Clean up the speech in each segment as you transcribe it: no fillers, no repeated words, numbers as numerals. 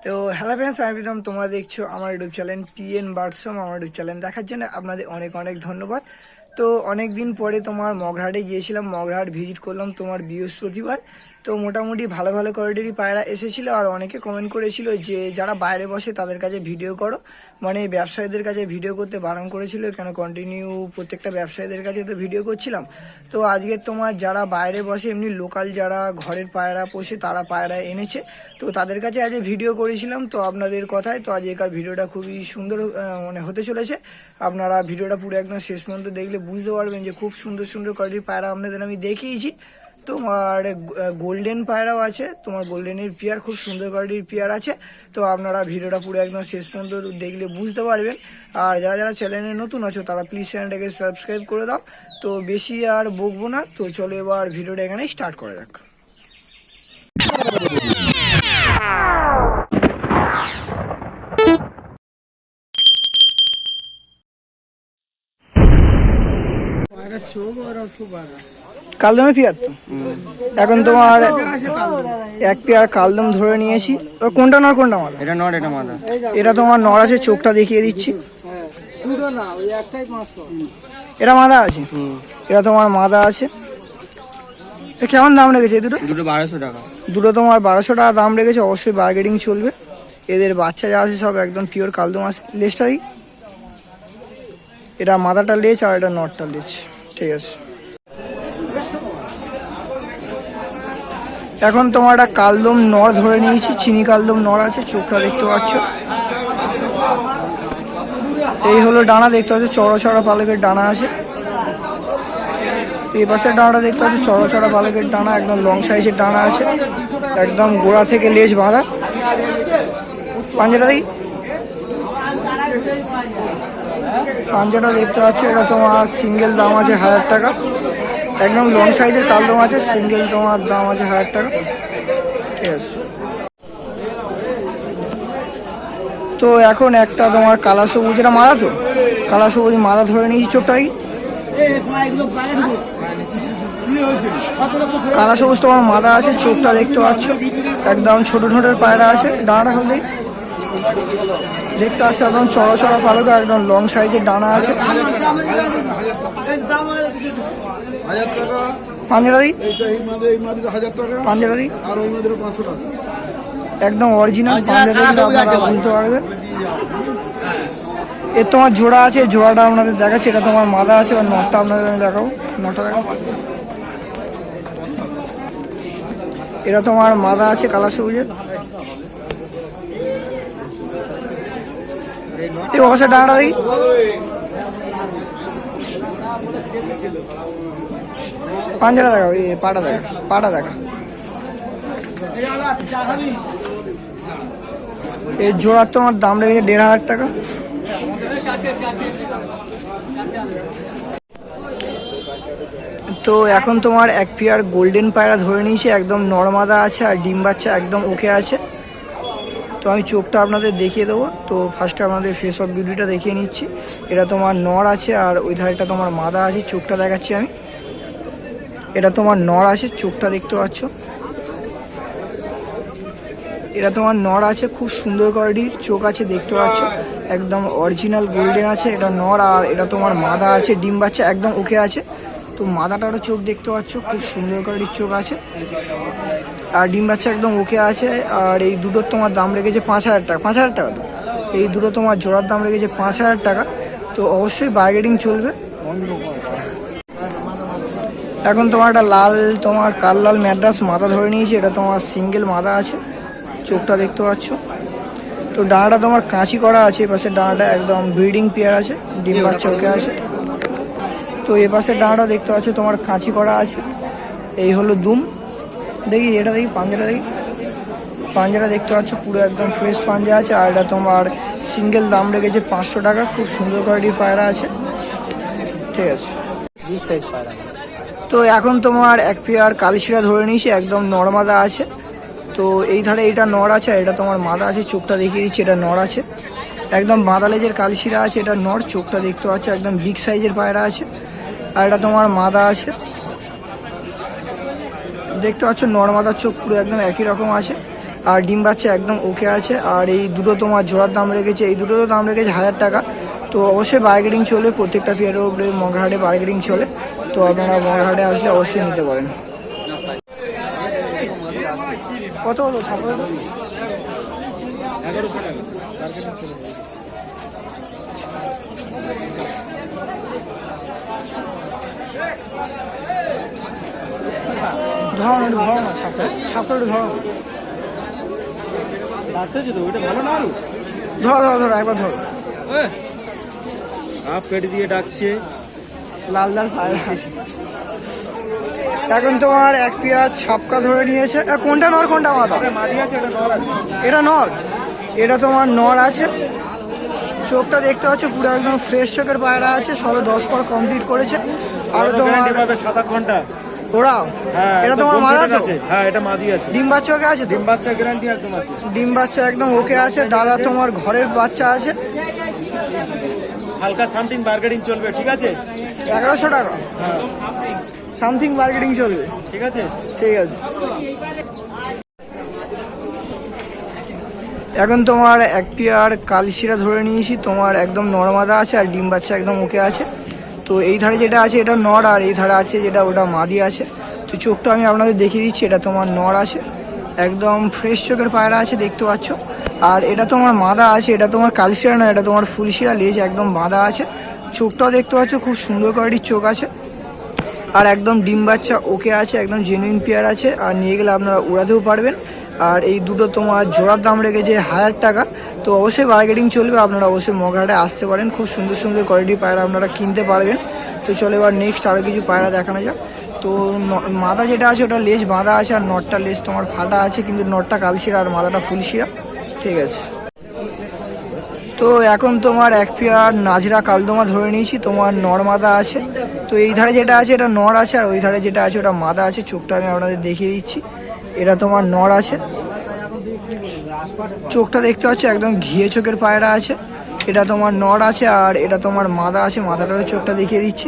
তো hello friends, আমি প্রীতম। তোমরা দেখছো আমার ইউটিউব চ্যানেল টিএন বার্ডসম। আমার ইউটিউব চ্যানেল দেখার জন্য আপনাদের অনেক অনেক ধন্যবাদ। তো অনেক দিন পরে তোমার মগরাহাটে গিয়েছিলাম, মগরাহাট ভিজিট করলাম তোমার বৃহস্পতিবার। তো মোটামুটি ভালো ভালো কোয়ালিটির পায়রা এসেছিলো। আর অনেকে কমেন্ট করেছিল যে যারা বাইরে বসে তাদের কাছে ভিডিও করো, মানে ব্যবসায়ীদের কাছে ভিডিও করতে বারণ করেছিল। কেন কন্টিনিউ প্রত্যেকটা ব্যবসায়ীদের কাছে তো ভিডিও করছিলাম। তো আজকে তোমার যারা বাইরে বসে এমনি লোকাল যারা ঘরের পায়রা পোষে তারা পায়রা এনেছে, তো তাদের কাছে আজ ভিডিও করেছিলাম। তো আপনাদের কথায় তো আজকের ভিডিওটা খুবই সুন্দর মানে হতে চলেছে। আপনারা ভিডিওটা পুরো একদম শেষ পর্যন্ত দেখলে বুঝতে পারবেন যে খুব সুন্দর সুন্দর কোয়ালিটির পায়রা আপনাদের আমি দেখিয়েছি। তোমার গোল্ডেন পায়রাও আছে, তোমার গোল্ডেনের পেয়ার খুব সুন্দর কোয়ালিটির পেয়ার আছে। তো আপনারা ভিডিওটা পুরো একদম শেষ পর্যন্ত দেখলে বুঝতে পারবেন। আর যারা যারা চ্যানেলে নতুন আছো তারা প্লিজ চ্যানেলটাকে সাবস্ক্রাইব করে দাও। তো বেশি আর বকবো না, তো চলো এবার ভিডিওটা এখানে স্টার্ট করা যাক। কালদমে পেয়ার তো এখন তোমার এক পেয়ার কালদম ধরে নিয়েছি। কোনটা নর কোনটা মাদা? এটা নর, এটা মাদা। এটা তোমার নর আছে, চোখটা দেখিয়ে দিচ্ছি। এটা মাদা আছে, এটা তোমার মাদা আছে। তো কেমন দাম রেখেছে এই দুটো? দুটো 1200 টাকা। দুটো তোমার 1200 টাকা দাম রেখেছে। অবশ্যই বার্গেনিং চলবে। এদের বাচ্চা যা আছে সব একদম পিওর কালদম আছে। লেজটা দিই, এটা মাদাটা লেজ আর এটা নটটা লেজ। ঠিক আছে, এখন তোমার একটা কালদম নর ধরে নিয়েছি। চিনি কালদম নর আছে, চোখটা দেখতে পাচ্ছ। এই হলো ডানা, দেখতে পাচ্ছ চড়া চড়া পালকের ডানা আছে। এই পাশের ডানাটা দেখতে পাচ্ছ চড়া চড়া পালকের ডানা, একদম লং সাইজের ডানা আছে, একদম গোড়া থেকে লেজ বাঁধা। পাঞ্জাটা দিই, পাঞ্জাটা দেখতে পাচ্ছ। এটা তোমার সিঙ্গেল দাম আছে 1000 টাকা। একদম লং সাইজের কালদম আছে, সিঙ্গেল তোমার দাম আছে 1000 টাকা। ঠিক আছে, তো এখন একটা তোমার কালা সবুজ, এটা মাদা তো কালা সবুজ মাদা ধরে নিয়েছি। চোখটাই কালা সবুজ তোমার মাদা আছে, চোখটা দেখতে পাচ্ছ। একদম ছোট ছোটের পায়রা আছে। ডানাটা হলদি দেখতে পাচ্ছ, একদম চড়া চড়া পালক, একদম লং সাইজের ডানা আছে। পাঞ্জারা দিই, পাঞ্জারা দিই, একদম অরিজিনাল পাঞ্জারা আপনারা বুঝতে পারবেন। এর তোমার জোড়া আছে, জোড়াটা আপনাদের দেখাচ্ছি। এটা তোমার মাদা আছে, আর নটটা আপনাদের আমি দেখাবো। নটটা দেখাবো, এটা তোমার মাদা আছে কালা সবুজের। এই অবশ্যই ডানাটা দেখি, পাঞ্জারা দেখা, এই পাটা দেখা, পাটা দেখা। এই জোড়ার তোমার দাম লেগেছে 1500 টাকা। তো এখন তোমার এক পেয়ার গোল্ডেন পায়রা ধরে নিয়েছে, একদম নরমাদা আছে আর ডিম বাচ্চা একদম ওকে আছে। তো আমি চোখটা আপনাদের দেখিয়ে দেবো। তো ফার্স্টে আপনাদের ফেস অফ বিউটিটা দেখিয়ে নিচ্ছি। এটা তোমার নর আছে, আর ওই ধারেটা তোমার মাদা আছে। চোখটা দেখাচ্ছি আমি, এটা তোমার নর আছে, চোখটা দেখতে পাচ্ছ। এটা তোমার নর আছে, খুব সুন্দর কোয়ালিটির চোখ আছে, দেখতে পাচ্ছ। একদম অরিজিনাল গোল্ডেন আছে, এটা নর। আর এটা তোমার মাদা আছে, ডিম বাচ্চা একদম ওকে আছে। তো মাদাটারও চোখ দেখতে পাচ্ছ, খুব সুন্দর কোয়ালিটির চোখ আছে, আর ডিম বাচ্চা একদম ওকে আছে। আর এই দুটোর তোমার দাম রেখেছে 5000 টাকা। 5000 টাকা তো এই দুটো তোমার জোড়ার দাম রেখেছে 5000 টাকা। তো অবশ্যই বার্গেনিং চলবে। এখন তোমার একটা লাল তোমার কাল লাল ম্যাড্রাস মাদা ধরে নিয়েছি। এটা তোমার সিঙ্গেল মাদা আছে, চোখটা দেখতে পাচ্ছ। তো ডানাটা তোমার কাঁচি করা আছে। এপাশের ডানাটা একদম ব্রিডিং পেয়ার আছে, ডিম বাচ্চা ওকে আছে। তো এপাশের ডানাটা দেখতে পাচ্ছ তোমার কাঁচি করা আছে। এই হলো দুম। দেখি এটা দেখি, পাঞ্জাটা দেখি, পাঞ্জাটা দেখতে পাচ্ছ পুরো একদম ফ্রেশ পাঞ্জা আছে। আর এটা তোমার সিঙ্গেল দাম রেখেছে 500 টাকা। খুব সুন্দর কোয়ালিটির পায়রা আছে। ঠিক আছে, তো এখন তোমার এক পেয়ার কালিশিরা ধরে নিয়েছি, একদম নরমাদা আছে। তো এই ধারে এটা নর আছে, এটা তোমার মাদা আছে। চোখটা দেখিয়ে দিচ্ছি, এটা নর আছে, একদম বাঁধা লেজের কালশিরা আছে। এটা নর, চোখটা দেখতে পাচ্ছ, একদম বিগ সাইজের পায়রা আছে। আর এটা তোমার মাদা আছে, দেখতে পাচ্ছ নর মাদার চোখ পুরো একদম একই রকম আছে। আর ডিম বাচ্চা একদম ওকে আছে। আর এই দুটো তোমার জোড়ার দাম রেখেছে, এই দুটোরও দাম রেখেছে 1000 টাকা। তো অবশ্যই বার্গেনিং চলবে, প্রত্যেকটা পেয়ারের উপরে মগরাহাটে বার্গেনিং চলে। তো আপনারা মগরাহাটে আসলে অবশ্যই নিতে পারেন। কত হলো ছাগল? 1100 টাকা। ধরো না, একটু ধরো না, ছাপড় একটু ধরো। ডাকতেছি তো, ওইটা ভালো না আলু? ধরো ধরো ধরো, একবার ধরো। হাফ পেটি দিয়ে ডাকছে। লাল লাল ফায়ার। এখন তোমার এক পেয়ার ছাপকা ধরে নিয়েছে। কোনটা নর কোনটা মাদা? মাদি আছে, এটা নর আছে। এটা নর, এটা তোমার নর আছে। চোখটা দেখতে পাচ্ছ পুরো একদম ফ্রেশ চোখের পায়রা আছে, সবে 10 পর কমপ্লিট করেছে। আর তোমার 7-8 ঘন্টা ওরাও। হ্যাঁ, এটা তোমার মাদা তো? হ্যাঁ, এটা মাদি আছে। ডিম বাচ্চা ওকে আছে? ডিম বাচ্চা গ্যারান্টি একদম আছে। ডিম বাচ্চা একদম ওকে আছে। দাদা তোমার ঘরের বাচ্চা আছে। হালকা সামথিং বার্গেনিং চলবে, ঠিক আছে? 1100 টাকা। হ্যাঁ, সামথিং বার্গেনিং চলবে, ঠিক আছে। ঠিক আছে। এখন তোমার এক পেয়ার কালশিরা ধরে নিয়েছি, তোমার একদম নরমাদা আছে আর ডিম বাচ্চা একদম ওকে আছে। তো এই ধারে যেটা আছে এটা নর, আর এই ধারে আছে যেটা ওটা মাদি আছে। তো চোখটা আমি আপনাদের দেখিয়ে দিচ্ছি, এটা তোমার নর আছে, একদম ফ্রেশ চোখের পায়রা আছে দেখতে পাচ্ছ। আর এটা তোমার মাদা আছে, এটা তোমার কালশিরা না, এটা তোমার ফুলশিরা, লেজ একদম বাঁধা আছে। চোখটাও দেখতে পাচ্ছ খুব সুন্দর কোয়ালিটির চোখ আছে। আর একদম ডিম বাচ্চা ওকে আছে, একদম জেনুইন পেয়ার আছে। আর নিয়ে গেলে আপনারা উড়াতেও পারবেন। আর এই দুটো তোমার জোড়ার দাম রেখেছে 1000 টাকা। তো অবশ্যই বার্গেনিং চলবে, আপনারা অবশ্যই মগরাহাটে আসতে পারেন, খুব সুন্দর সুন্দর কোয়ালিটির পায়রা আপনারা কিনতে পারবেন। তো চলো এবার নেক্সট আরও কিছু পায়রা দেখানো যাক। তো মাদা যেটা আছে ওটা লেজ বাঁধা আছে, আর নটটা লেজ তোমার ফাটা আছে, কিন্তু নটটা কালশিরা আর মাদাটা ফুলশিরা, ঠিক আছে। তো এখন তোমার এক পেয়ার নাজরা কালদমা ধরে নিয়েছি, তোমার নর মাদা আছে। তো এই ধারে যেটা আছে এটা নর আছে, আর ওই ধারে যেটা আছে ওটা মাদা আছে। চোখটা আমি আপনাদের দেখিয়ে দিচ্ছি, এটা তোমার নর আছে। চোখটা দেখতে পাচ্ছ একদম ঘিয়ে চোখের পায়রা আছে, এটা তোমার নর আছে। আর এটা তোমার মাদা আছে, মাদাটার চোখটা দেখিয়ে দিচ্ছি,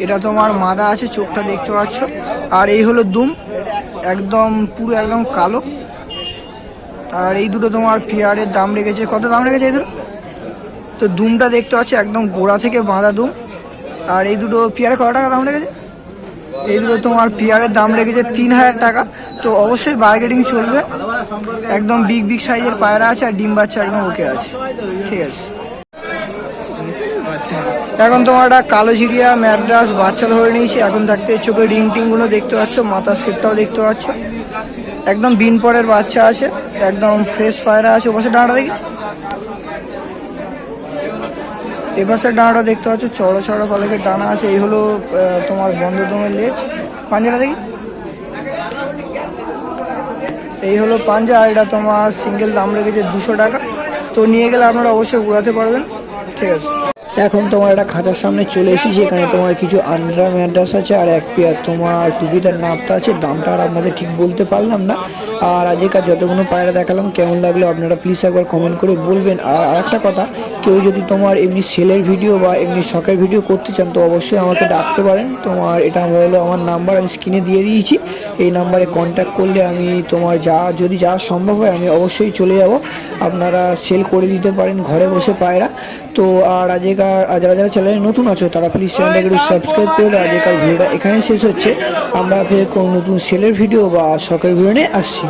এটা তোমার মাদা আছে, চোখটা দেখতে পাচ্ছ। আর এই হলো দুম, একদম পুরো একদম কালো। আর এই দুটো তোমার পেয়ারের দাম রেখেছে, কত দাম রেখেছে এই দুটো? তো দুমটা দেখতে পাচ্ছ একদম গোড়া থেকে বাঁধা দুম। আর এই দুটো পেয়ারে কত টাকা দাম রেখেছে? এই দুটো তোমার পেয়ারের দাম রেখেছে 3000 টাকা। তো অবশ্যই বার্গেনিং চলবে, একদম বিগ বিগ সাইজের পায়রা আছে, আর ডিম বাচ্চা একদম ওকে আছে, ঠিক আছে। এখন তোমার একটা কালো ঝিরিয়া ম্যাড্রাস বাচ্চা ধরে নিয়েছি। এখন থাকতে চোখের রিং টিংগুলো দেখতে পাচ্ছ, মাথার শেপটাও দেখতে পাচ্ছ, একদম বিন পরের বাচ্চা আছে, একদম ফ্রেশ পায়রা আছে। ওপাশে ডাঁটা দেখি, এপাশের ডানাটা দেখতে পাচ্ছ চড়ো চড়ো পালকের ডানা আছে। এই হলো তোমার বন্ধদমের লেজ। পাঞ্জাটা দেখি, এই হলো পাঞ্জা। আর এটা তোমার সিঙ্গেল দাম রেখেছে 200 টাকা। তো নিয়ে গেলে আপনারা অবশ্যই উড়াতে পারবেন, ঠিক আছে। এখন তোমার একটা খাঁচার সামনে চলে এসেছি, এখানে তোমার কিছু আন্ড্রা ম্যাড্রাস আছে, আর এক পেয়ার তোমার টুপিদার নাপতা আছে। দামটা আর আপনাদের ঠিক বলতে পারলাম না। আর আজকের যতগুলো পায়রা দেখালাম কেমন লাগলো আপনারা প্লিজ একবার কমেন্ট করে বলবেন। আর আরেকটা কথা, কেউ যদি তোমার এমনি সেলের ভিডিও বা এমনি শখের ভিডিও করতে চান তো অবশ্যই আমাকে ডাকতে পারেন। তোমার এটা হলো আমার নাম্বার, আমি স্ক্রিনে দিয়ে দিয়েছি। এই নাম্বারে কন্ট্যাক্ট করলে আমি তোমার যদি যাওয়া সম্ভব হয় আমি অবশ্যই চলে যাব, আপনারা সেল করে দিতে পারেন ঘরে বসে পায়রা। তো আর যারা যারা চ্যানেলে নতুন আছো তারা প্লিজ চ্যানেলটাকে একটু সাবস্ক্রাইব করে দাও। আজকের ভিডিওটা এখানে শেষ হচ্ছে, আমরা ফের কোনো নতুন সেলের ভিডিও বা শখের ভিডিও নিয়ে আসছি।